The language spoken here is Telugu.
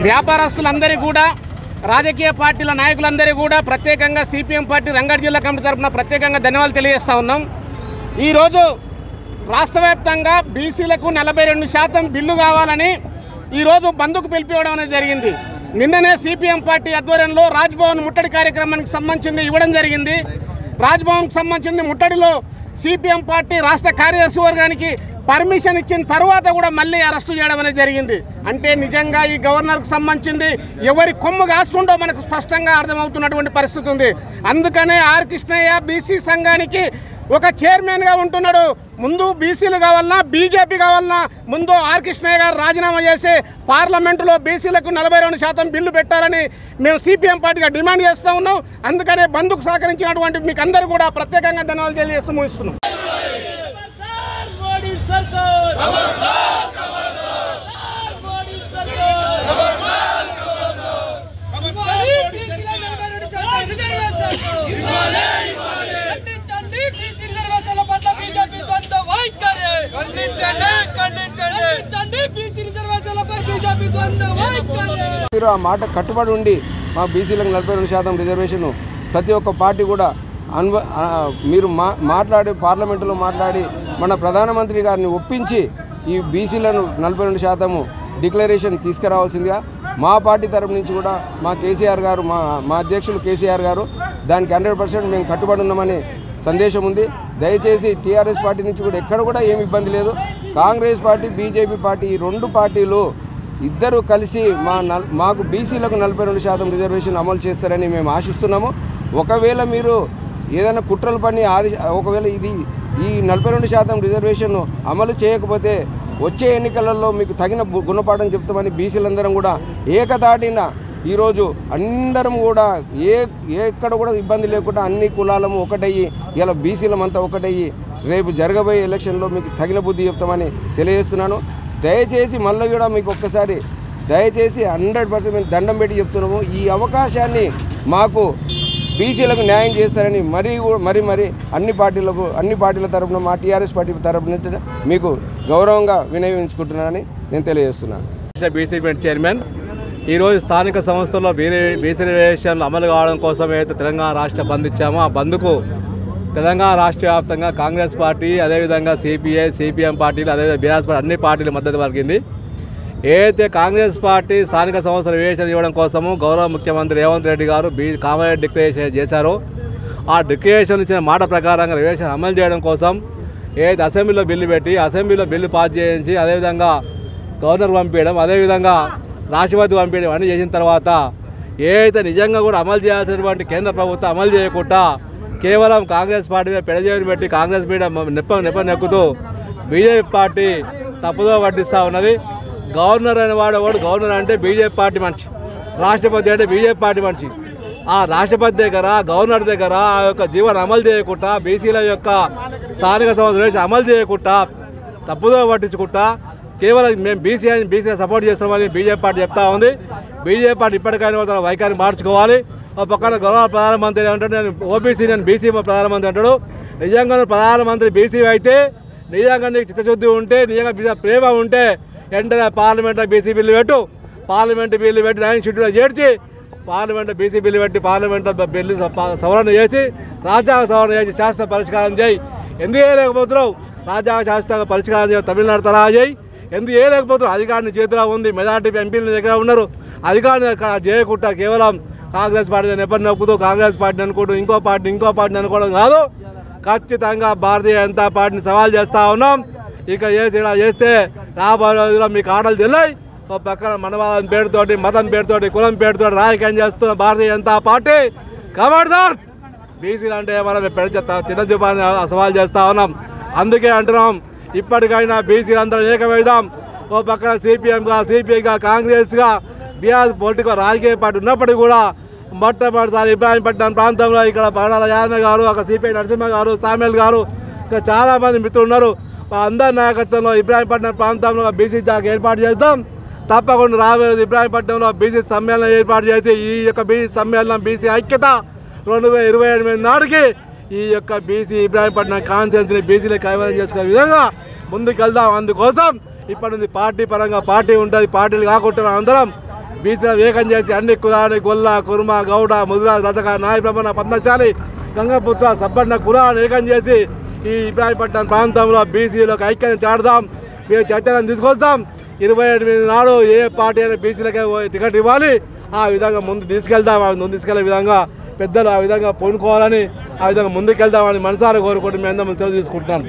వ్యాపారస్తులందరికీ కూడా రాజకీయ పార్టీల నాయకులందరికీ కూడా ప్రత్యేకంగా సిపిఎం పార్టీ రంగారెడ్డి జిల్లా కమిటీ తరఫున ప్రత్యేకంగా ధన్యవాదాలు తెలియజేస్తూ ఉన్నాం. ఈరోజు రాష్ట్ర వ్యాప్తంగా బీసీలకు 42% బిల్లు కావాలని ఈరోజు బంద్కు పిలిపివ్వడం అనేది జరిగింది. నిన్ననే సిపిఎం పార్టీ ఆధ్వర్యంలో రాజ్భవన్ ముట్టడి కార్యక్రమానికి సంబంధించింది ఇవ్వడం జరిగింది. రాజ్భవన్కి సంబంధించింది ముట్టడిలో సిపిఎం పార్టీ రాష్ట్ర కార్యదర్శి వర్గానికి పర్మిషన్ ఇచ్చిన తర్వాత కూడా మళ్ళీ అరెస్టు చేయడం అనేది జరిగింది. అంటే నిజంగా ఈ గవర్నర్కు సంబంధించింది ఎవరి కొమ్ము కాస్తుండో మనకు స్పష్టంగా అర్థమవుతున్నటువంటి పరిస్థితి ఉంది. అందుకనే ఆర్ కృష్ణయ్య బీసీ సంఘానికి ఒక చైర్మన్గా ఉంటున్నాడు. ముందు బీసీలు కావాలన్నా బీజేపీ కావాలన్నా ముందు ఆర్ కృష్ణయ్య గారు రాజీనామా చేసి పార్లమెంటులో బీసీలకు 42% బిల్లు పెట్టాలని మేము సిపిఎం పార్టీగా డిమాండ్ చేస్తూ ఉన్నాం. అందుకనే బంద్కు సహకరించినటువంటి మీకు అందరూ కూడా ప్రత్యేకంగా ధన్యవాదాలు తెలియజేస్తూ ముగిస్తున్నాం. మీరు ఆ మాట కట్టుబడి ఉండి మా బీసీలకు 42% రిజర్వేషన్ ప్రతి ఒక్క పార్టీ కూడా మీరు మాట్లాడి పార్లమెంటులో మాట్లాడి మన ప్రధానమంత్రి గారిని ఒప్పించి ఈ బీసీలను 42% డిక్లరేషన్ తీసుకురావాల్సిందిగా మా పార్టీ తరపు నుంచి కూడా మా కేసీఆర్ గారు మా అధ్యక్షులు కేసీఆర్ గారు దానికి 100% మేము కట్టుబడి ఉన్నామని సందేశం ఉంది. దయచేసి టీఆర్ఎస్ పార్టీ నుంచి కూడా ఎక్కడ కూడా ఏమి ఇబ్బంది లేదు. కాంగ్రెస్ పార్టీ బీజేపీ పార్టీ ఈ రెండు పార్టీలు ఇద్దరు కలిసి మాకు బీసీలకు 42% రిజర్వేషన్ అమలు చేస్తారని మేము ఆశిస్తున్నాము. ఒకవేళ మీరు ఏదైనా కుట్రలు పని ఒకవేళ ఈ 42% రిజర్వేషన్ అమలు చేయకపోతే వచ్చే ఎన్నికలలో మీకు తగిన గుణపాఠం చెప్తామని బీసీలందరం కూడా ఏకతాటిన ఈరోజు అందరం కూడా ఎక్కడ కూడా ఇబ్బంది లేకుండా అన్ని కులాలము ఒకటయ్యి ఇలా బీసీలమంతా ఒకటయ్యి రేపు జరగబోయే ఎలక్షన్లో మీకు తగిన బుద్ధి చెప్తామని తెలియజేస్తున్నాను. దయచేసి మళ్ళీ కూడా మీకు ఒక్కసారి దయచేసి 100% మేము దండం పెట్టి చెప్తున్నాము. ఈ అవకాశాన్ని మాకు బీసీలకు న్యాయం చేస్తారని మరి అన్ని పార్టీల తరఫున మా టీఆర్ఎస్ పార్టీ తరఫున మీకు గౌరవంగా వినియోగించుకుంటున్నానని నేను తెలియజేస్తున్నాను. బీసీపీ చైర్మన్ ఈరోజు స్థానిక సంస్థల్లో బీసీ రిజర్వేషన్లు అమలు కావడం కోసం ఏదైతే తెలంగాణ రాష్ట్ర బంద్ ఇచ్చామో ఆ బంద్కు తెలంగాణ రాష్ట్ర వ్యాప్తంగా కాంగ్రెస్ పార్టీ అదేవిధంగా సిపిఐ సిపిఎం పార్టీలు అదేవిధంగా బీఆర్ఎస్ పార్టీ అన్ని పార్టీలు మద్దతు పలికింది. ఏదైతే కాంగ్రెస్ పార్టీ స్థానిక సంస్థల రిజర్వేషన్ ఇవ్వడం కోసము గౌరవ ముఖ్యమంత్రి రేవంత్ రెడ్డి గారు కామన్ డిక్లరేషన్ చేశారో ఆ డిక్లరేషన్ ఇచ్చిన మాట ప్రకారంగా రిజర్వేషన్ అమలు చేయడం కోసం ఏదైతే అసెంబ్లీలో బిల్లు పెట్టి అసెంబ్లీలో బిల్లు పాస్ చేయించి అదేవిధంగా గవర్నర్ పంపించడం అదేవిధంగా రాష్ట్రపతి పంపించడం అన్నీ చేసిన తర్వాత ఏదైతే నిజంగా కూడా అమలు చేయాల్సినటువంటి కేంద్ర ప్రభుత్వం అమలు చేయకుండా కేవలం కాంగ్రెస్ పార్టీ మీద పెడజేవిని పెట్టి కాంగ్రెస్ మీద నెక్కుతూ బీజేపీ పార్టీ తప్పుదో పట్టిస్తూ ఉన్నది. గవర్నర్ అనేవాడు గవర్నర్ అంటే బీజేపీ పార్టీ మనిషి, రాష్ట్రపతి అంటే బీజేపీ పార్టీ మనిషి. ఆ రాష్ట్రపతి దగ్గర గవర్నర్ దగ్గర ఆ యొక్క జీవన అమలు చేయకుండా బీసీల యొక్క స్థానిక సంస్థలు అమలు చేయకుండా తప్పుదో పట్టించుకుంటా కేవలం మేము బీసీగా సపోర్ట్ చేస్తామని బీజేపీ పార్టీ చెప్తా ఉంది. బీజేపీ పార్టీ ఇప్పటికైనా తన వైఖరిని మార్చుకోవాలి. ఒక పక్కన గౌరవ ప్రధానమంత్రి ఏమంటాడు, నేను ఓబీసీ నేను బీసీ ప్రధానమంత్రి అంటాడు. నిజంగా ప్రధానమంత్రి బీసీ అయితే నిజంగా నీకు చిత్తశుద్ధి ఉంటే నిజంగా ప్రేమ ఉంటే వెంటనే పార్లమెంట్లో బీసీ బిల్లు పెట్టు, పార్లమెంటు బిల్లు పెట్టి 9 షెడ్యూల్లో చేర్చి పార్లమెంట్లో బీసీ బిల్లు పెట్టి పార్లమెంట్లో బిల్లు సవరణ చేసి రాజ్యాంగ సవరణ చేసి శాస్త్ర పరిష్కారం చేయి. ఎందుకు చేయలేకపోతున్నావు? రాజ్యాంగ శాస్త్రంగా పరిష్కారం చేయాలి. తమిళనాడు తరహా చేయి. ఎందుకు చేయలేకపోతున్నావు? అధికారిని చేతిలో ఉంది, మెజార్టీ ఎంపీల దగ్గర ఉన్నారు. అధికారిని చేయకుండా కేవలం కాంగ్రెస్ పార్టీ నెప్పని నొక్కుతూ కాంగ్రెస్ పార్టీని అనుకుంటూ ఇంకో పార్టీని అనుకోవడం కాదు. ఖచ్చితంగా భారతీయ జనతా పార్టీని సవాల్ చేస్తూ ఉన్నాం. ఇక ఇలా చేస్తే రాబోయే రోజుల్లో మీకు ఆటలు చెల్లాయి. ఒక పక్కన మనవాదం పేరుతోటి మతం పేరుతోటి కులం పేరుతోటి రాజకీయం చేస్తున్న భారతీయ జనతా పార్టీ కమాండర్ బీసీలు అంటే మనం చిన్న చూపాన్ని సవాల్ చేస్తూ ఉన్నాం. అందుకే అంటున్నాం, ఇప్పటికైనా బీసీలు అందరం ఏకమైదాం. ఓ పక్కన సిపిఐగా కాంగ్రెస్గా బీఆర్ఎస్ పొలిటికల్ రాజకీయ పార్టీ ఉన్నప్పటికీ కూడా మొట్టమొదటిసారి ఇబ్రాహీంపట్నం ప్రాంతంలో ఇక్కడ పడాల యాదవ్ గారు, ఒక సిపిఐ నరసింహ గారు, సామ్యుల్ గారు, ఇంకా చాలామంది మిత్రులు ఉన్నారు. అందరి నాయకత్వంలో ఇబ్రాహీంపట్నం ప్రాంతంలో బీసీ జాగ్ ఏర్పాటు చేద్దాం. తప్పకుండా రాబోయేది ఇబ్రాహీంపట్నంలో బీసీ సమ్మేళనం ఏర్పాటు చేసి ఈ యొక్క బీసీ సమ్మేళనం బీసీ ఐక్యత 2028 నాటికి ఈ యొక్క బీసీ ఇబ్రాహీంపట్నం కాన్ఫరెన్స్ని బీసీలో కైవసం చేసుకునే విధంగా ముందుకు వెళ్దాం. అందుకోసం ఇప్పటి నుంచి పార్టీ పరంగా పార్టీ ఉంటుంది. పార్టీలు కాకుండా అందరం బీసీలను ఏకం చేసి అన్ని కులాన్ని గొల్ల కుర్మ గౌడ ముదిరాజ్ రజక నాయ బ్రహ్మణ పద్మశాలి గంగపుత్ర సబ్బన్న కులాన్ని ఏకం చేసి ఈ ఇబ్రాహీంపట్నం ప్రాంతంలో బీసీలకు ఐక్యత చాటుదాం. మేము చైతన్యం తీసుకొస్తాం. 28 నాడు ఏ పార్టీ అయినా బీసీలకే టికెట్ ఇవ్వాలి. ఆ విధంగా ముందు తీసుకెళ్తాం. ముందు తీసుకెళ్లే విధంగా పెద్దలు ఆ విధంగా పూనుకోవాలని, ఆ విధంగా ముందుకెళ్దామని మనసారా కోరుకుంటూ మేము అందరం సెలవు తీసుకుంటున్నాం.